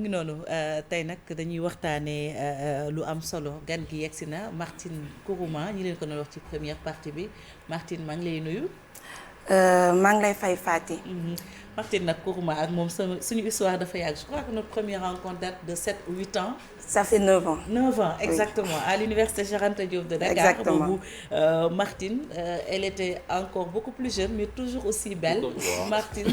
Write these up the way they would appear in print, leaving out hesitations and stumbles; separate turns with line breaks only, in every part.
ngi noonu tey nag dañuy waxtaanee lu am solo gan gi yegsi na Martine Kourouma ñi leen ko doon wax ci première partie bi Martine maa ngi lay nuyu.
maa ngi lay fay Fati.
Martine nag Kourouma ak moom suñu histoire dafa yàgg je crois que notre première rencontre date de 7 ou 8 ans.
Ça fait 9 ans.
9 ans, exactement, oui. À l'université Cheikh Anta Diop de Dakar.
Exactement.
Où, Martine, elle était encore beaucoup plus jeune, mais toujours aussi belle. Martine.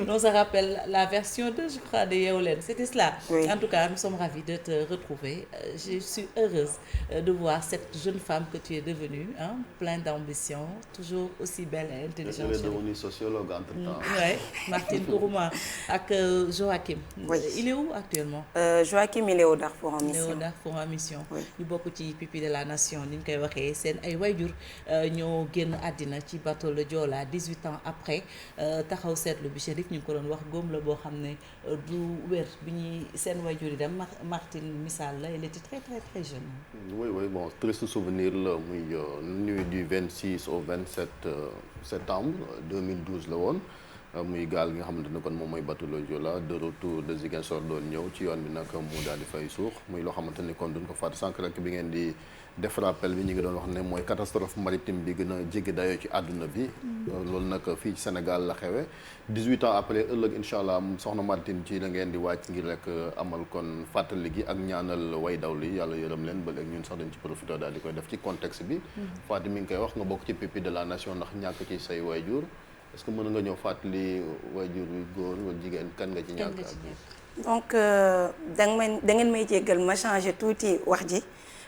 On se rappelle la version 2, je crois, de Yeolen. C'était cela.
Oui.
En tout cas, nous sommes ravis de te retrouver. Je suis heureuse de voir cette jeune femme que tu es devenue, hein, pleine d'ambition, toujours aussi belle et intelligente.
Elle est devenue sociologue entre-temps.
Oui, Martine Kourouma avec Joachim.
Oui.
Il est où actuellement?
Joachim il est au Darfour en mission.
Léo Darfour en mission.
Oui.
ñu bokk ci Pupilles de la Nation ni ñu koy waxee seen ay wayjur ñoo génn àddina ci bateau le Joola 18 ans après taxaw seetlu bi Chérif ñu ngi ko doon wax góom la boo xam ne du wér bi ñuy seen wayjur yi dem Martine misaal la elle était très très très jeune.
Oui, oui, bon, triste souvenir la muy nuit du 26 au 27 septembre 2012 la woon. Muy gaal gi nga xamante ne kon moom mooy bateau le Joola de retour de Ziguinchor doon ñëw ci yoon bi nag mu daal di fay suux muy loo xamante ni kon duñ ko fàtte sànq rek bi ngeen di def rappel bi ñu ngi doon wax ne mooy catastrophe maritime bi gën a jéggi dayoo ci àdduna bi. loolu nag fii ci Sénégal la xewe 18 ans après ëllëg incha allah soxna Martine ci la ngeen di wàcc ngir rek amal kon fàttali gi ak ñaanal way dawli yàlla yërëm leen ba léegi ñun sax dañ ci profité daal di koy def ci contexte bi. Fatou mi ngi koy wax nga bokk ci Pupilles de la Nation ndax ñàkk ci say wayjur. Est-ce que mën nga ñëw fàttali waajur yu góor wala jigéen kan nga ci ñàkk
donc da ngeen may jéggal ma changé tuuti wax ji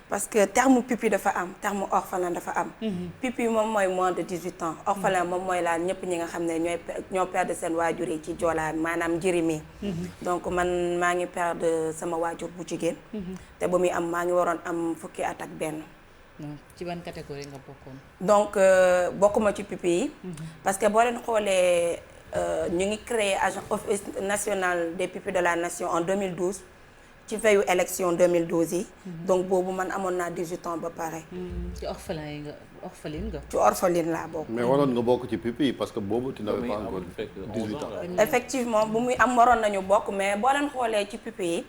parce que terme pupille dafa am terme orphelin dafa am. Pupille moom mooy moins de 18 ans. Orphelin moom mooy laal ñëpp ñi nga xam ne ñoo perdre seen waajur yi ci Joola maanaam njëriñ. donc man maa ngi perdre sama waajur bu jigéen. te ba muy am maa ngi waroon am fukki at ak benn.
ci ban catégorie nga bokkoon.
donc bokkuma ci pupilles yi. parce que boo leen xoolee ñu ngi créé office national des pupilles de la nation en 2012 ci veillu élection 2012 yi. donc boobu man amoon naa 18 ans ba pare.
ci orphelin yi nga orpheline nga.
ci orpheline laa bokk.
mais waroon nga bokk ci pupilles yi parce que boobu tu n'avais pas encore 18 ans.
effectivement bu muy am waroon nañu bokk mais boo leen xoolee ci pupilles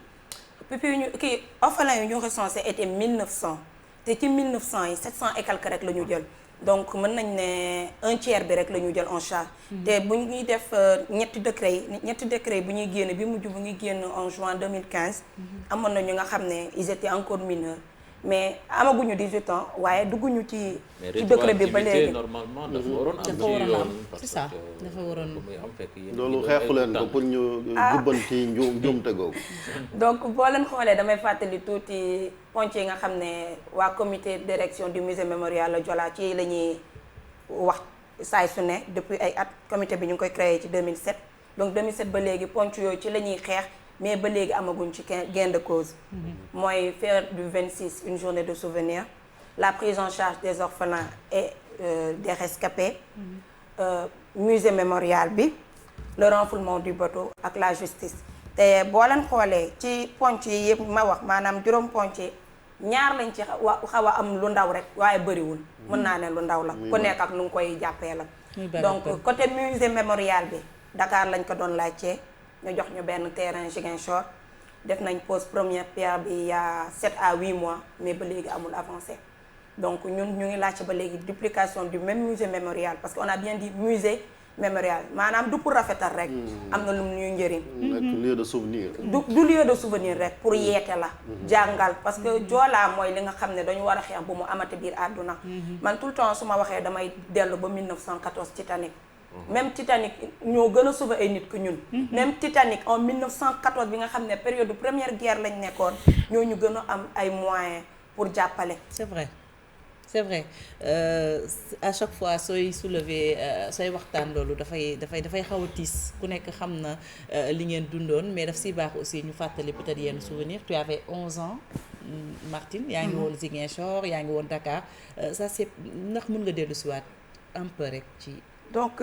yi ñu kii orphelin yi ñu recensé était 1900. te ci 1900 yi 700 et quelque rek la ñu jël donc mën nañ ne un tiers bi rek la ñu jël en charge. te bu ñuy def ñetti décret yi bu ñuy génn bi mujj bu ñuy génn en juin 2015. amoon na ñu nga xam ne ils étaient encore mineurs mais amaguñu 18 ans waaye dugguñu ci décret bi ba léegi.
normalement dafa waroon am ci yoon
c'est ça dafa waroon
loolu xeexu leen ko pour ñu jubbanti njuumte googu.
donc boo leen xoolee damay fàttali tuuti ponc yi nga xam ne waa comité de direction du musée mémorial la Joola ci la ñuy wax saay su ne depuis ay at comité bi ñu ngi koy créé ci 2007 donc 2007 ba léegi ponc yooyu ci la ñuy xeex mais ba léegi amaguñ ci gain de cause. mooy faire du 26 une journée de souvenir la prise en charge des orphelins et des rescapés. Musée mémorial bi le renflouement du bateau ak la justice. te boo leen xoolee ci ponc yi yëpp ma wax maanaam juróom ponc yi ñaar lañ ci xaw a am lu ndaw rek waaye bëriwul. mën naa ne lu ndaw la ku nekk ak nu ngi koy jàppee la. donc côté musée mémorial bi Dakar lañ ko doon laajtee ñu jox ñu benn terrain Ziguinchor def nañ pose première pierre bi il y a 7 à 8 mois mais ba léegi amul avancé donc ñun ñu ngi laajte ba léegi duplication du même musée mémorial parce que on a bien dit musée mémorial maanaam du pour rafetal rek. am na lu ñuy njëriñ.
nekk lieu de souvenir.
du lieu de souvenir rek pour yeete la. jàngal parce que Joola mooy li nga xam ne dañu war a xeex bu mu amati biir àdduna. man tout le temps su ma waxee damay dellu ba 1914 Titanic. même Titanic ñoo gën a sauver ay nit que ñun. même Titanic en 1914 bi nga xam ne période première guerre lañ nekkoon ñoo ñu gën a am ay moyens pour jàppale.
c'est vrai. c'est vrai à chaque fois sooy soulever sooy waxtaan loolu dafay xaw a tiis ku nekk xam na li ngeen dundoon mais daf si baax aussi ñu fàttali peut-être yenn souvenirs tu avais 11 ans Martine yaa ngi woon Ziguinchor yaa ngi woon Dakar ça c'est ndax mën nga dellu si waat un peu rek ci.
donc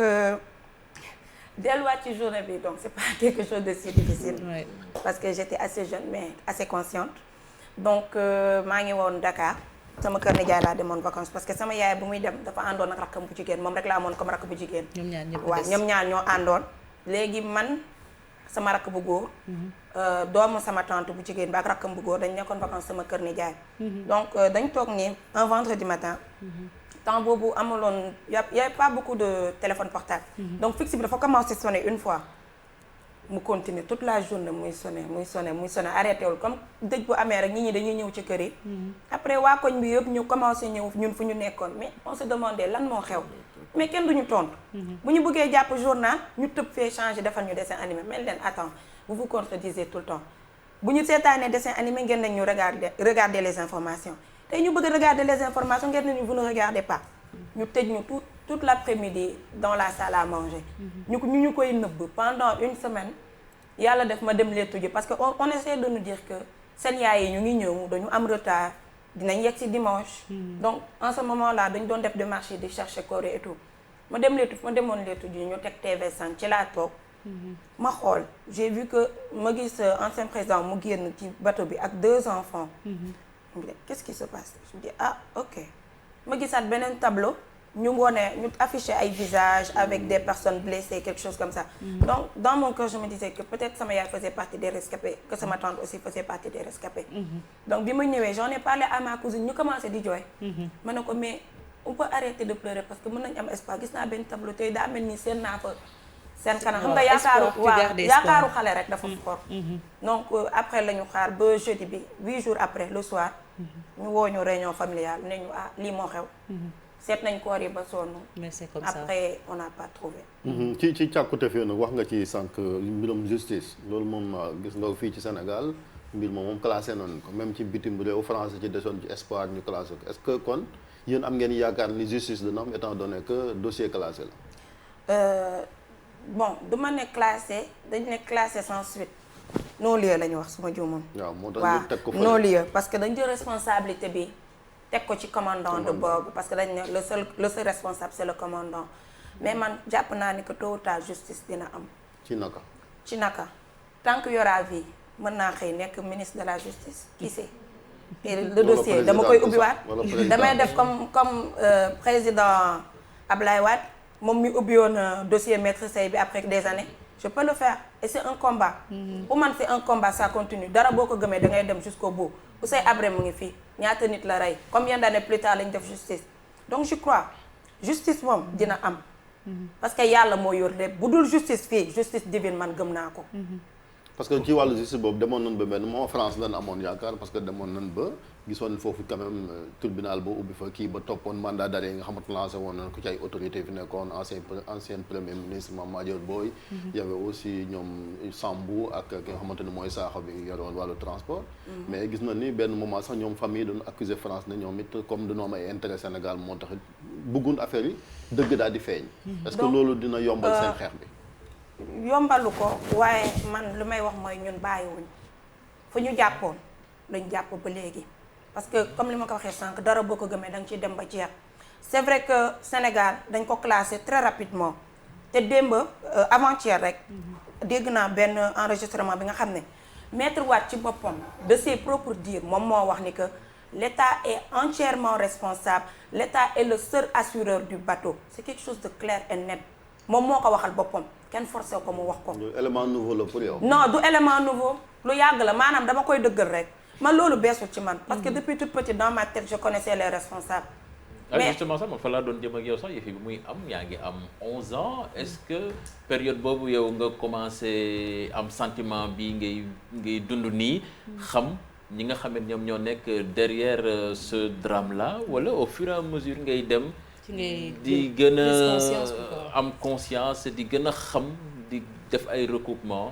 delluwaat ci journée bi donc c'est pas quelque chose de si difficile.
Ouais.
parce que j'étais assez jeune mais assez consciente donc maa ngi woon Dakar. sama kër nijaay laa demoon vacances parce que sama yaay bu muy dem dafa àndoon ak rakkam bu jigéen moom rek la amoon comme rakk bu jigéen.
ñoom ñaar ñëpp
waaw ñoom ñaar ñoo àndoon. léegi man sama rakk bu góor doomu sama tante bu jigéen ba ak rakkam bu góor dañ nekkoon vacances sama kër nijaay donc dañ toog nii un vendredi matin temps boobu amuloon y a pas beaucoup de téléphone portable donc fixe bi dafa commencé sonner une fois mu continuer toute la journée muy sonné arrêté wul comme dëj bu amee rek nit ñi dañuy ñëw ci kër yi après waa koñ bi yëpp ñu commencé ñëw ñun fu ñu nekkoon mais on se demandait lan moo xew mais kenn duñu tontu bu ñu bëggee jàpp journal ñu tëb fee changer defal ñu dessin animé mel leen attends vous vous contredisez tout le temps bu ñu seetaanee dessin animé ngeen nañ ñu regarder les informations tey ñu bëgg a regarder les informations ngeen nañu vous ne regardez pas ñu tëj ñu toute l'après-midi dans la salle à manger ñu koy nëbb pendant une semaine yàlla def ma dem leetu ji parce que on essaie de nous dire que seen yaay yi ñu ngi ñëw dañu am retard dinañ yegg ci dimanche donc en ce moment là dañ doon def démarche yi di chercher corps et tout ma demoon leetu ji ñu teg TV5 ci laa toog ma xool j'ai vu que ma gis ancien président mu génn ci bateau bi ak 2 enfants qu'est-ce qui se passe je me dis ah ok ma gisaat beneen tableau ñu affiché ay visages avec des personnes blessées quelque chose comme ça donc dans mon cœur je me disais que peut-être sama yaay faisait partie des rescapés que sama tante aussi faisait partie des rescapés donc bi ma ñëwee j'en ai parlé à ma cousine ñu commencé di jooy ma ne ko mais on peut arrêter de pleurer parce que mën nañ am espoir gis naa benn tableau tey daa mel ni seen naa fa seen kanam xam nga yaakaaru xale rek dafa fort donc après la ñu xaar ba jeudi bi 8 jours après le soir ñu woo ñu réunion familiale ne ñu lii moo xew seet nañ koor yi ba sonn
mais c'est comme ça
après on n'a pas trouvé
ci càkkute fii nag wax nga ci sànq mbirum justice loolu moom gis nga fii ci Sénégal mbir moom classé nañu ko même ci bitim réew français ci desoon ci espoir ñu classé ko est-ce que kon yéen am ngeen yaakaar ni justice dina am étant donné que dossier classé la
bon du ma ne classé dañu ne classé sans suite non lieu la ñu wax suma juumoon
waaw moo tax ñu teg ko fa
non lieu parce que dañ jël responsabilité bi teg ko ci commandant de bord parce que dañ ne le seul responsable c'est le commandant mais man jàpp naa ni que tôt ou tard justice dina am ci naka tant que y aura vie mën naa xëy nekk ministre de la justice qui sait et le dossier dama koy ubbiwaat damay def comme président Ablaye Wade moom mi ubbi woon dossier maître Sey bi après des années je peux le faire et c'est un combat pour man c'est un combat ça continue dara boo ko gëmee da ngay dem jusqu'au bout Ousseyn Abré mu ngi fii ñaata nit la rey combien d'années plus tard lañ def justice donc je crois justice moom dina am parce que yàlla moo yor lépp bu dul justice fii justice divine man gëm naa ko
parce que ci wàllu justice boobu demoon nañ ba benn moo France lan amoon yaakaar parce que demoon nañ ba gisoon foofu quand même tribunal boo ubbi fa kii ba toppoon mandat d'arrêt yi nga xamante lancé woon nañ ko ci ay autorités fi nekkoon ancien premier ministre Mame Madior Boye y avait aussi ñoom Sambou ak ki nga xamante ne mooy Sakho bi yore woon wàllu transport mais gis na ni benn moment sax ñoom famille dañu accuser France ne ñoom it comme dañoo am ay intérêt Sénégal moo tax bëggun affaire yi dëgg daal di feeñ est-ce que loolu dina yombal seen xeex bi
yombalu ko waaye man lu may wax mooy ñun bàyyiwuñ fu ñu jàppoon lañ jàpp ba léegi parce que comme li ma ko waxee sànq dara boo ko gëmee da nga ciy dem ba jeex c'est vrai que Sénégal dañ ko classé très rapidement te démb avant-hier rek dégg naa benn enregistrement bi nga xam ne Maître Wade ci boppam de ses propres dires moom moo wax ni que l'État est entièrement responsable l'État est le seul assureur du bateau c'est quelque chose de clair et net moom moo ko waxal boppam kenn forcé ko mu wax ko.
du élément nouveau la pour yow.
non du élément nouveau lu yàgg la maanaam dama koy dëggal rek man loolu beesul ci man. parce que depuis toute petite dans ma tête je connaissais les responsables.
mais justement sax man fa laa doon jëm ak yow sax yëf yi bi muy am yaa ngi am 11 ans est-ce que période boobu yow nga commencé am sentiment bi ngay dund nii xam ñi nga xam ne ñoom ñoo nekk derrière ce drame là wala au fur et à mesure ngay dem. di gën a am conscience di gën a xam di def ay recoupement.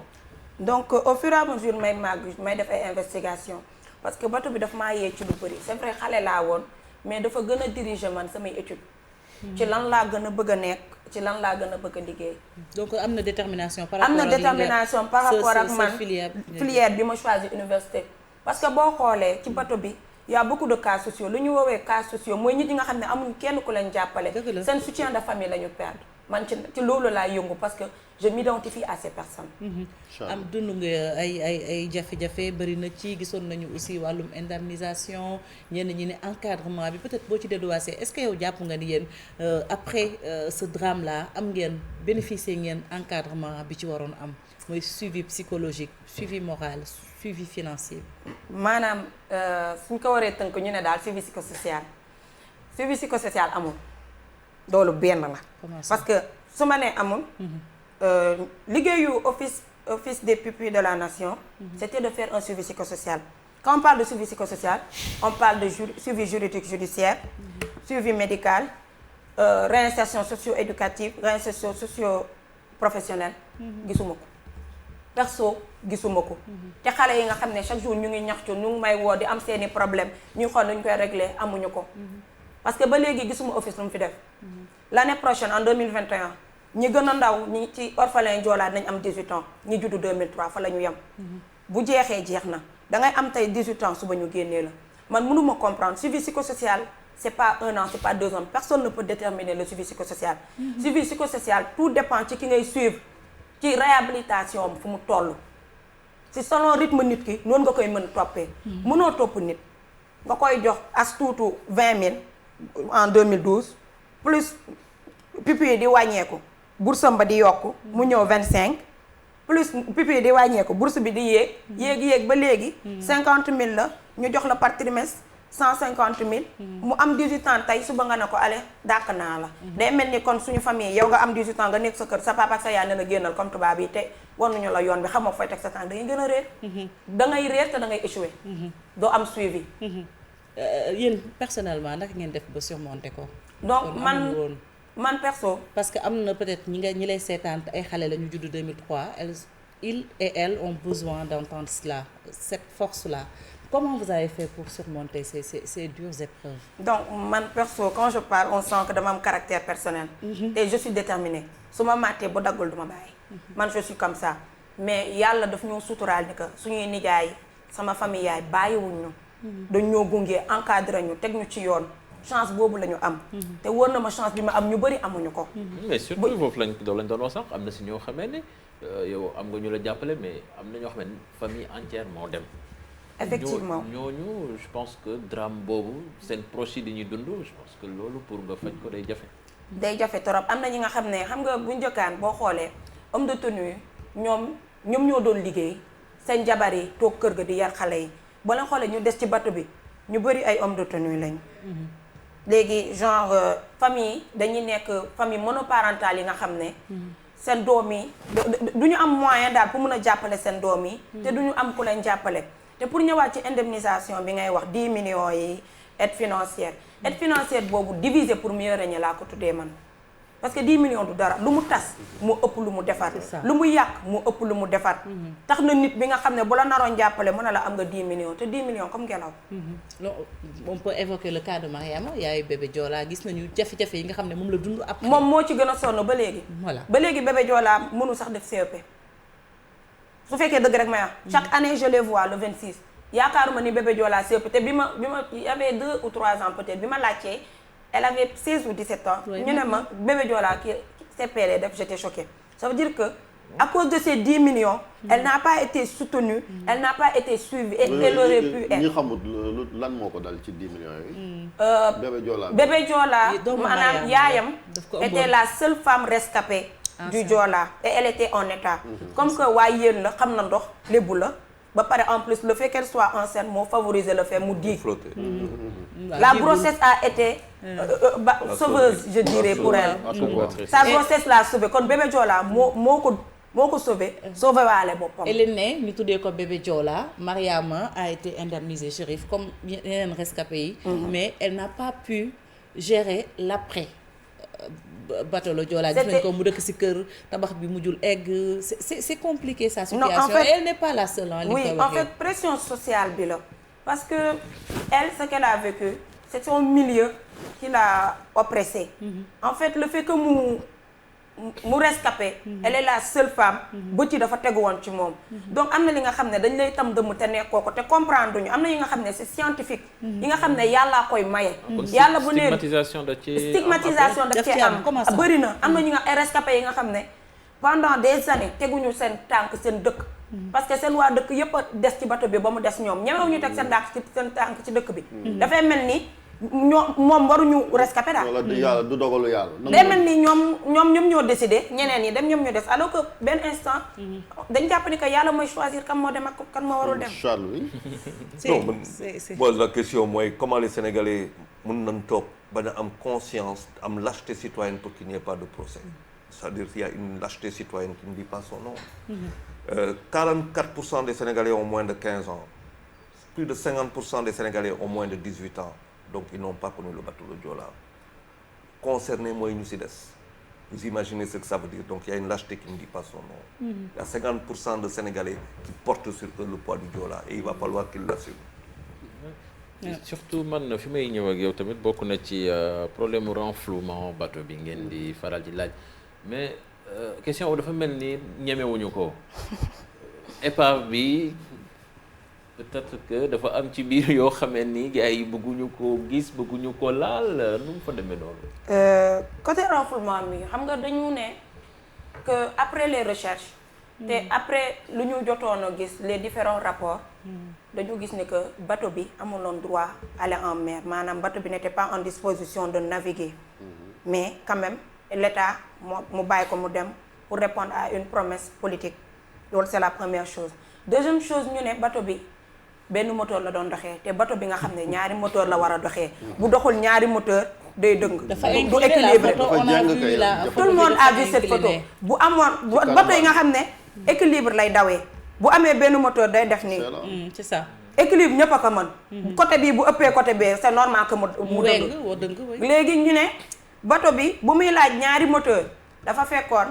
donc au fur et à mesure may màgg may def ay investigation parce que bateau bi daf maa yee ci lu bëri c'est vrai xale laa woon mais dafa gën a diriger man samay études. ci lan laa gën a bëgg a nekk ci lan laa gën a bëgg a liggéey.
donc am na détermination. par
rapport ak man filière bi ma choisir université. parce que boo xoolee ci bateau bi. y a beaucoup de cas sociaux lu ñu woowee cas sociaux mooy nit ñi nga xam ne amuñ kenn ku leen jàppale seen soutien de famille la ñu perdre man ci loolu laa yëngu parce que je m'identifie à ces personnes.
am dund nga ay jafe-jafe bëri na ci gisoon nañu aussi wàllum indemnisation ñenn ñi ne encadrement bi peut-être boo ci dédoissé est-ce que yow jàpp nga ni yéen après ce drame là am ngeen bénéficier ngeen encadrement bi ci waroon am mooy suivi psychologique suivi moral suivi financier.
maanaam suñ ko waree tënk ñu ne daal suivi psychosocial amul loolu benn la. parce que su ma nee amul. liggéeyu office des pupilles de la nation. c'était de faire un suivi psychosocial. Quand on parle de suivi psychosocial on parle de suivi juridique judiciaire. suivi médical. réinsertion socio-éducative réinsertion socio-professionnelle. gisuma ko perso gisuma ko. te xale yi nga xam ne chaque jour ñu ngi ñaxtu ñu ngi may woo di am seeni problème ñu xool nañu koy régler amuñu ko. parce que ba léegi gisuma office lu mu fi def. l'année prochaine en 2021 ñi gën a ndaw ñi ci orphelin Joola nañ am 18 ans ñi juddu 2003 fa la ñu yem. bu jeexee jeex na dangay am tey 18 ans suba ñu génnee la man mënuma comprendre suivi psychosocial c'est pas 1 an c'est pas 2 ans personne ne peut déterminer le suivi psychosocial. suivi psychosocial tout dépend ci ki ngay suivre ci réhabilitation fu mu toll. ci selon rythme nit ki noonu nga koy mën toppee. mënoo topp nit nga koy jox as tuutu 20 000 en 2012 plus pupille di wàññeeku. bourse ba di yokk mu ñëw 25 plus pupille di wàññeeku bourse bi di yéeg ba léegi 50 000 la ñu jox la par trimestre 150 000 mu am 18 ans tey suba nga ne ko ale dàq naa la day mel ni kon suñu famille yow nga am 18 ans nga nekk sa kër sa papa ak sa yaay ne la génnal comme tubaab yi te wanuñu la yoon bi xamoo fooy teg sa temps da ngay gën a réer da ngay réer te da ngay échouer doo am suivi
yéen personnellement naka ngeen def ba surmonter ko
donc man perso.
parce que am na peut-être ñi lay seetaan ay xale la ñu judd 2003 ils et elles ont besoin d'entendre cela cette force-là comment vous avez fait pour surmonter ces dures épreuves.
donc man perso quand je parle on sent que dama am caractère personnel. et je suis déterminée su ma màttee bu daggul du ma bàyyi. man je suis comme ça mais yàlla daf ñoo suturaal ni que suñuy nijaay sama famille yaay bàyyiwuñ ñu. dañ ñoo gunge encadré ñu teg ñu ci yoon. chance boobu la ñu am. te wóor na ma chance bi ma am ñu bëri amuñu ko.
mais surtout foofu lañ doon wax sax am na si ñoo xamee ne yow am nga ñu la jàppale mais am na ñoo xam ne famille entière moo dem.
effectivement
ñooñu je pense que drame boobu seen proche yi dañuy dund je pense que loolu pour nga faj ko day jafe.
day jafe trop am na ñi nga xam ne xam nga bu njëkkaan boo xoolee homme de tenue ñoom ñoo doon liggéey seen jabar yi toog kër ga di yar xale yi boo leen xoolee ñu des ci bateau bi ñu bëri ay homme de tenue lañ. léegi genre famille dañuy nekk famille monoparentale yi nga xam ne seen doom yi du ñu am moyen daal pour mën a jàppale seen doom yi te du ñu am ku leen jàppale te pour ñëwaat ci indemnisation bi ngay wax 10 millions yi aide financière boobu diviser pour mieux régner laa ko tuddee man parce que 10 millions du dara lu mu tas moo ëpp lu mu defar lu mu yàq moo ëpp lu mu defar tax na nit bi nga xam ne bu la naroon jàppale mën na la am nga 10 millions te 10 millions comme ngelaw.
on peut évoquer le cas de Mariama yaayu bébé Joola gis nañu jafe-jafe yi nga xam ne moom la dund après.
moom moo ci gën a sonn ba léegi.
voilà
ba léegi bébé Joola mënu sax def CEP. su fekkee dëgg rek may wax chaque année je les vois le 26 yaakaaruma ni bébé Joola CEP te bi ma y avait 2 ou 3 ans peut-être bi ma laajtee. elle avait 16 ou 17 ans. ñu ne ma bébé Joola ki CPL def j'étais choquée. ça veut dire que à cause de ces 10 millions. elle n'a pas été soutenue. elle n'a pas été suivie et elle aurait pu être.
ñi xamul lan moo ko dal ci 10 millions yi.
bébé Joola maanaam yaayam était la seule femme rescapée du Joola et elle était en état. comme que waa yéen la xam na ndox lébu la. ba pare en plus le fait qu'elle soit enceinte moo favoriser le fait mu diig. La grossesse a été sauveuse je dirais pour elle. sa grossesse l'a sauvée kon bébé Joola moo ko sauvé waale boppam.
elle est née ñu tuddee ko bébé Joola Mariama a été indemnisée Chérif comme yeneen rescapés yi. mais elle n'a pas pu gérer l'après. bateau la Joola gis nañ ko mu dëkk ci kër tabax bi mujjul egg c'est compliqué sa situation.
Non, en fait,
elle n'est pas la seule.
Oui, en fait pression sociale bi la parce que elle ce qu'elle a vécu c'est son milieu qui l'a oppressée. En fait le fait que mu rescapé elle est la seule femme bët yi dafa tegu woon ci moom donc am na li nga xam ne dañ lay tam dëmm te nekkoo ko te comprendre ñu am na yi nga xam ne c'est scientifique yi nga xam ne yàllaa koy maye yàlla bu nee
stigmatisation da
cee am bëri na am na ñu nga rescapé yi nga xam ne pendant des années teguñu seen tànk seen dëkk parce que seen waa dëkk yëpp a des ci bato bi ba mu des ñoom ñemewu ñu teg seen tànk ci dëkk bi dafay mel ni ñoom moom waruñu rescapé daal.
wala yàlla du dogalu yàlla.
day mel ni ñoom ñoo décidé ñeneen ñi dem ñoom ñoo des alors que benn instant. dañ jàpp ni que yàlla mooy choisir kan moo dem ak kan moo warul dem.
Charles oui.
non pose la question mooy comment les Sénégalais mën nañ toog ba na am conscience am lâcheté citoyenne pour qu'il n'y ait pas de procès. C'est-à-dire qu'il y a une lâcheté citoyenne qui ne dit pas son nom. 44% des Sénégalais ont moins de 15 ans. Plus de 50% des Sénégalais ont moins de 18 ans. Donc ils n'ont pas connu le bateau de Joola. Concerné mooy ñu ci des. Vous imaginez ce que ça veut dire. Donc il y a une lâcheté qui ne dit pas son nom. Il y a 50% de Sénégalais qui portent sur eux le poids du Joola et il va falloir qu'ils l'assument.
surtout man fi may ñëw ak yow tamit bokk na ci problème mu renflouement bateau bi ngeen di faral di laaj mais question wu dafa mel ni ñemewuñu ko épave bi peut-être que dafa am ci biir yoo xamee ni gars yi bëgguñu ko gis bëgguñu ko laal nu mu fa demee noonu.
côté renflouement mi xam nga dañu ne que après les recherches. te après lu ñu jotoon a gis les différents rapports. dañu gis ne que bateau bi amuloon droit aller en mer maanaam bateau bi n'était pas en disposition de naviguer. mais quand même l'État mu bàyyi ko mu dem pour répondre à une promesse politique loolu c'est la première chose. deuxième chose ñu ne bateau bi benn moteur la doon doxee te bateau bi nga xam ne ñaari moteur la war a doxee bu doxul ñaari moteur day dëng.
dafa
du équilibré tout le monde a vu cette photo bu amoon bateau yi nga xam ne équilibre lay dawee bu amee benn moteur day def nii.
c'est ça.
équilibre ñëpp a ko mën. côté bii bu ëppee côté bee c'est normal que mu dëng. léegi ñu ne bateau bi bu muy laaj ñaari moteur dafa fekkoon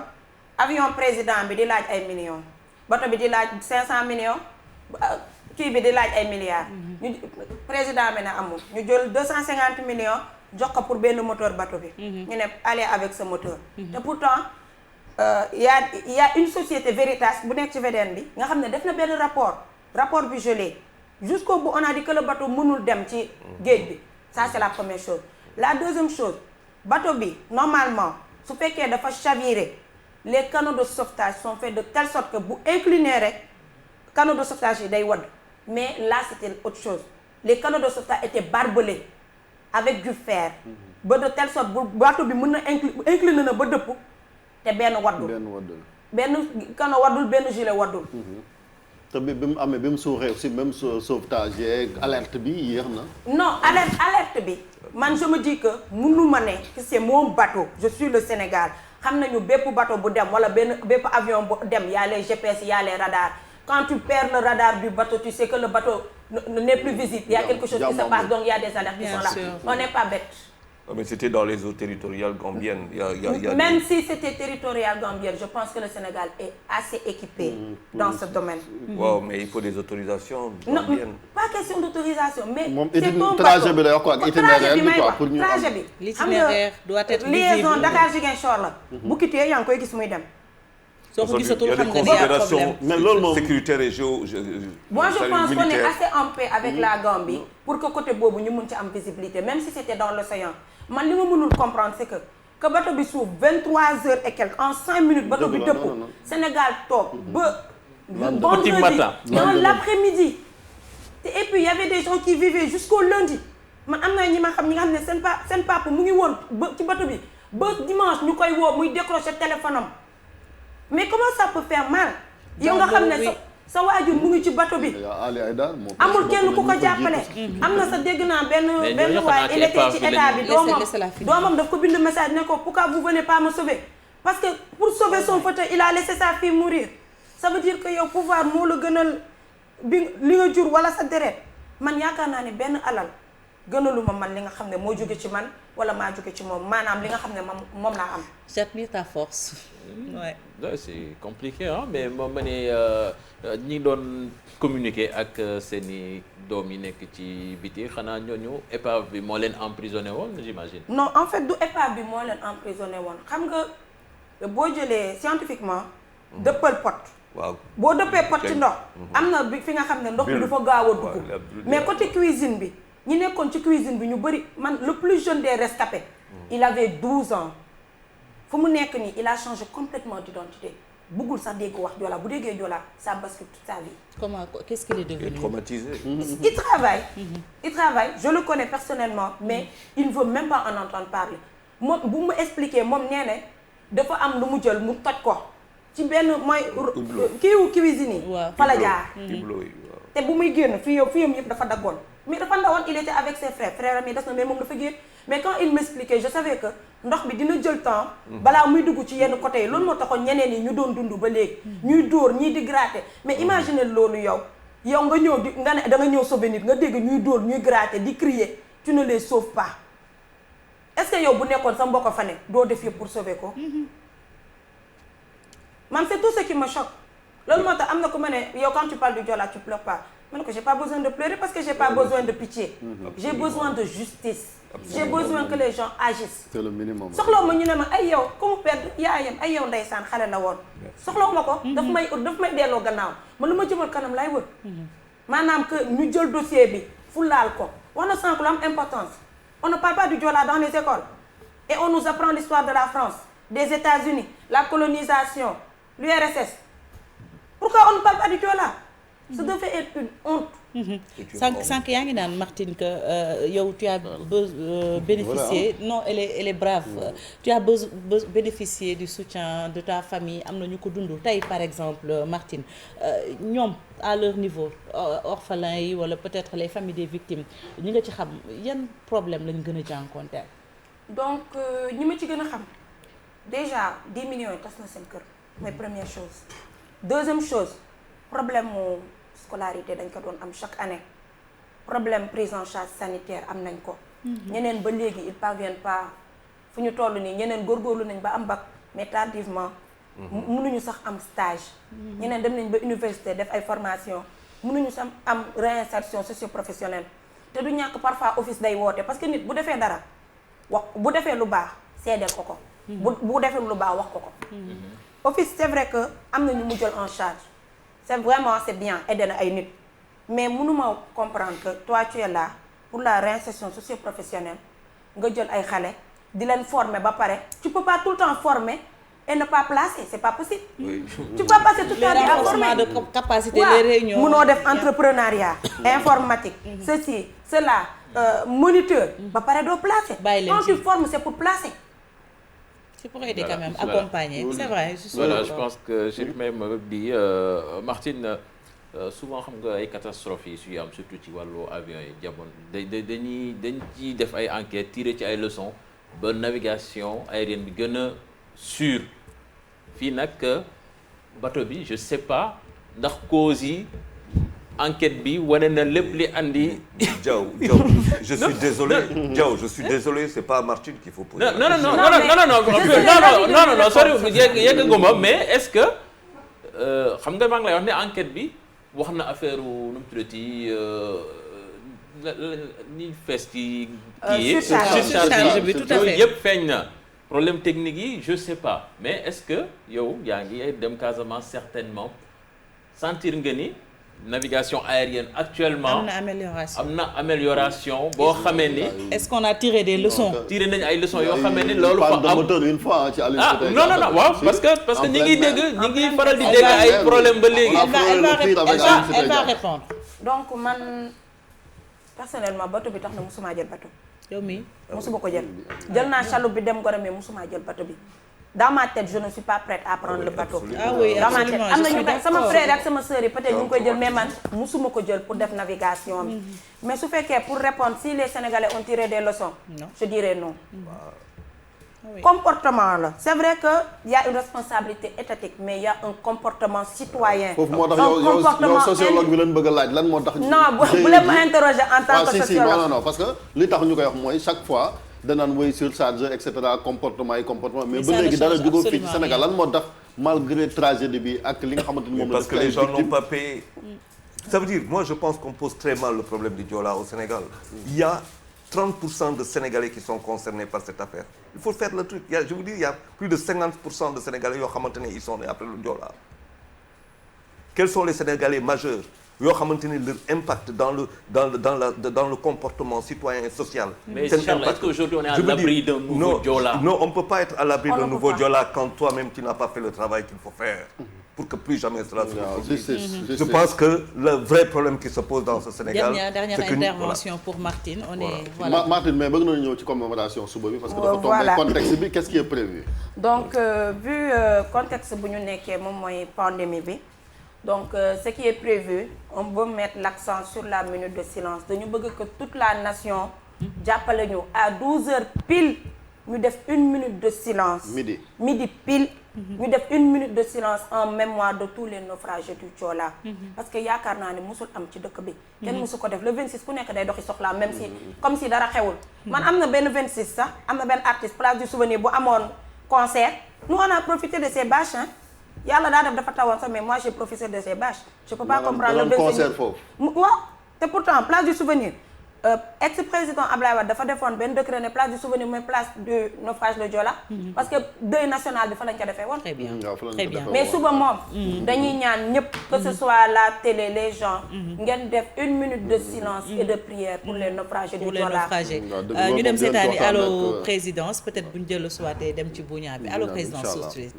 avion président bi di laaj ay millions bateau bi di laaj 500 millions kii bi di laaj ay milliards. ñu président bi ne amul ñu jël 250 millions jox ko pour benn moteur bateau bi. ñu ne aller avec ce moteur. te pourtant y a une société Veritas bu nekk ci VDN bi nga xam ne def na benn rapport bi gelé jusqu'au bout on a dit que le bateau mënul dem ci géej bi ça c'est la première chose. la deuxième chose bateau bi normalement su fekkee dafa chavirer les canaux de sauvetage sont faits de telle sorte que bu incliné rek canaux de sauvetage yi day wadd mais là c'était autre chose les canaux de sauvetage étaient barbelés avec du fer ba de telle sorte bu bateau bi mën na incliné na ba dëpp te benn waddul benn canaux waddul benn gilet waddul.
te bi mu amee bi mu suuxee aussi même sauvetage yeeg alerte bi yéex na.
non alerte bi man je me dis que mënu ma ne que c'est mon bateau je suis le Sénégal xam nañu bépp bateau bu dem wala bépp avion bu dem y a les GPS y a les radars quand tu perds le radar du bateau tu sais que le bateau n'est plus visible il y a quelque chose qui se passe donc il y a des alertes qui sont là on n'est pas bête.
Mais c'était dans les eaux territoriales gambiennes.
Même si c'était territorial gambien, je pense que le Sénégal est assez équipé dans ce domaine.
Wow, mais il faut des autorisations gambiennes.
Non, pas question d'autorisation, mais
c'est ton trajet bi day wax ko ak itinéraire bi quoi pour ñu
trajet bi.
L'itinéraire doit être visible.
Liaison Dakar-Ziguinchor la. bu quitté yaa ngi koy gis muy dem.
soo ko gisatul xam nga
il y a des considérations sécuritaires et
moi je pense qu'on est assez en paix avec la Gambie pour que côté boobu ñu mun ci am visibilité même si c'était dans l'océan man li ma mënul comprendre c'est que bateau bi suuf 23h et quelques en 5 minutes bateau bi dëpp Sénégal toog ba vendredi dans l'après-midi et puis il y avait des gens qui vivaient jusqu'au lundi man am na ñi nga xam ne seen papa mu ngi woon ba ci bateau bi ba dimanche ñu koy woo muy décrocher téléphone am mais comment ça peut faire mal yow nga xam ne sa waajur mu ngi ci bateau bi amul kenn ku ko jàppale am na sa dégg naa benn waay il était ci état bi doomam daf ko bind message ne ko pourquoi vous venez pas me sauver parce que pour sauver son fauteuil il a laissé sa fille mourir ça veut dire que yow pouvoir moo la gënal bi li nga jur wala sa deret man yaakaar naa ne benn alal gënaluma man li nga xam ne moo jóge ci man wala maa jóge ci moom maanaam li nga xam ne moom laa am.
J'admire ta force. Ouais.
Ouais, c'est compliqué hein mais moom ma ne ñi doon communiquer ak seeni doom yi nekk ci biti xanaa ñooñu épave bi moo leen emprisonné woon j'imagine.
non en fait du épave bi moo leen emprisonné woon xam nga boo jëlee scientifiquement dëppal pot
waaw
boo dëppee pot ci ndox am na bi fi nga xam ne ndox bi dafa gaaw a dugg mais côté cuisine bi ñi nekkoon ci cuisine bi ñu bëri man le plus jeune des rescapés il avait 12 ans fu mu nekk nii il a changé complètement d'identité bëggul sax dégg wax Joola bu déggee Joola ça bascule toute sa vie.
Comment qu'est-ce qu'il est
il est
devenu?
traumatisé.
Il travaille je le connais personnellement mais il ne veut même pas en entendre parler moom bu mu expliquer moom nee ne dafa am lu mu jël mu toj ko ci benn mooy kiiwu cuisine yi fa la jaar te bu muy génn fii yam yëpp dafa daggoon mais dafa ndawoon il était avec ses frères am yi des na mais moom dafa génn mais quand il m'expliquait je savais que ndox bi dina jël temps balaa muy dugg ci yenn côté yi loolu moo taxoon ñeneen yi ñu doon dund ba léegi ñuy dóor ñii di gratter mais imagine loolu yow nga ñëw di nga ne da nga ñëw sauver nit nga dégg ñuy dóor ñuy gratter di crier tu ne les sauves pas est-ce que yow bu nekkoon sa mbokk fa ne doo def yëpp pour sauver ko man c'est tout ce qui me choque loolu moo tax am na ku ma ne yow quand tu parles du Joola tu pleures pas ma ne ko j'ai pas besoin de pleurer parce que j'ai pas besoin de pitié j'ai besoin de justice j'ai besoin que les gens agissent
c'est le minimum.
soxlawu ma ñu ne ma ay yow ku mu perdre yaayam ay yow ndeysaan xale la woon soxlawu ma ko daf may delloo gannaaw man lu ma jëmal kanam lay wër maanaam que ñu jël dossier bi fu laal ko wax na sànq lu am importance on ne parle pas du Joola dans les écoles et on nous apprend l'histoire de la France des États-Unis la colonisation l'URSS pourquoi on ne parle pas du Joola ça devait être une honte.
sànq yaa ngi naan Martine que yow tu as bénéficié non elle est brave tu as bénéficié du soutien de ta famille am na ñu ko dund tey par exemple Martine ñoom à leur niveau orphelins yi wala peut-être les familles des victimes ñi nga ci xam yan problème lañ gën a jànkonteel.
donc ñi ma ci gën a xam déjà 10 millions yi tas na seen kër mooy première chose deuxième chose problème mu scolarité dañ ko doon am chaque année problème prise en charge sanitaire am nañ ko ñeneen ba léegi ils parviennent pas fu ñu toll nii ñeneen góorgóorlu nañ ba am bac mais tardivement mënuñu sax am stage ñeneen dem nañ ba université def ay formation mënuñu sax am réinsertion socio-professionnelle te du ñàkk parfois office day woote parce que nit bu defee dara wax bu defee lu baax seedeel ko ko bu defee lu baax wax ko ko office c'est vrai que am na ñu mu jël en charge c'est bien aider na ay nit mais mënuma comprendre que toi tu es là pour la réinsertion socio-professionnelle nga jël ay xale di leen former ba pare tu peux pas tout le temps former et ne pas placer c'est pas possible tu peux pas passer toute ta vie à former
de capacité les réunions
mënoo def entrepreneuriat informatique ceci cela moniteur ba pare doo placer quand tu formes c'est pour placer.
C'est pour aider quand même, accompagner. C'est vrai,
je pense que j'ai même dit, Martine, souvent xam nga ay catastrophes yi suy am surtout ci wàllu avion yi jamono dañ ci def ay enquêtes tiré ci ay leçons ba navigation aérienne bi gën a sûre fii nag bateau bi je sais pas ndax cause yi enquête bi wane na lépp li andi.
Diaw je suis désolé c'est pas Martine qu'il faut poser.
non sorry yegguma mais est-ce que xam nga maa ngi lay wax ne enquête bi wax na affaire nu mu tuddati ni fees ci kii surcharge bi tout à fait yëpp feeñ na problème technique yi je sais pas mais est-ce que yow yaa ngi dem Casamance certainement sentir nga ni navigation aérienne actuellement am na amélioration boo xamee ni.
est-ce qu'on a tiré des leçons.
tiré nañu ay leçons yoo xamee ni loolu. fa am
une fois ci
non waaw parce que ñi ngi dégg ñi ngi faral di dégg ay problème ba léegi.
elle va répondre.
donc man personnellement bateau bi tax na musuma jël bateau.
yow mii
musuma ko jël naa chaloupe bi dem Gorée mais musuma jël bateau bi. dans ma tête je ne suis pas prête à prendre le bateau.
ah oui absolument
am na ñu koy sama frère ak sama sœur yi peut-être ñu ngi koy jël mais man musuma ko jël pour def navigation bi. mais su fekkee pour répondre si les Sénégalais ont tiré des leçons. non je dirais non. comportement la c'est vrai que y a une responsabilité étatique mais il y a un comportement citoyen.
foofu moo tax yow sociologue bi leen bëgg a laaj lan moo tax.
non bu leen ma interroger en tant que sociologue.
non parce que li tax ñu koy wax mooy chaque fois. danaan woy surcharge et cetera comportement mais ba léegi dara jógoo fii ci Sénégal lan moo tax malgré tragédie bi ak li nga xamante ni moom la.
parce que les gens n'ont pas payé. ça veut dire moi je pense qu'on pose très mal le problème du Joola au Sénégal. Il y a 30% de Sénégalais qui sont concernés par cette affaire. Il faut faire le truc. Je vous dis, il y a plus de 50% de Sénégalais yoo xamante ne ils sont nés après le Joola. Quels sont les Sénégalais majeurs yoo xamante ne leur impact dans le comportement citoyen et social.
Mais Charles, est-ce qu'aujourd'hui on est à l'abri d'un nouveau Joola?
Non, on ne peut pas être à l'abri d'un nouveau Joola quand toi-même tu n'as pas fait le travail qu'il faut faire pour que plus jamais cela se reproduise. Je pense que le vrai problème qui se pose dans ce Sénégal.
Dernière intervention pour Martine.
Martine, mais bëgg nañu ñëw ci commémoration suba bi parce que dafa tombé contexte bi, qu'est-ce qui est prévu?
Donc vu contexte bu ñu nekkee moom mooy pandémie bi. Donc ce qui est prévu, on veut mettre l'accent sur la minute de silence. Dañu bëgg que toute la nation jàppale ñu à 12h pile ñu def 1 minute de silence. Midi pile. ñu def 1 minute de silence en mémoire de tous les naufragés du Joola. Parce que yaakaar naa ne musul am ci dëkk bi. kenn musu ko def le 26 ku nekk day doxi soxlaa même si comme si dara xewul. man am na benn 26 sax am na benn artiste place du souvenir bu amoon concert. Nous on a profité de ces bâches hein. Yàlla daa def dafa tawoon sax mais moi j'ai profité de ces bâches. Je peux pas comprendre le
concert foofu.
waaw te pourtant place du souvenir ex-président Ablaye Wade dafa defoon benn décret ne place du souvenir mooy place du naufrage de Joola. parce que deuil national bi fa lañ ko defee woon.
Très bien.
Très bien. Mais suba moom. dañuy ñaan ñëpp que ce soit la télé les gens. ngeen def 1 minute de silence et de prière pour les naufragés du Joola.
ñu dem seetaani allo présidence peut-être bu ñu jël soit dem ci buña bi allo présidence tout de suite.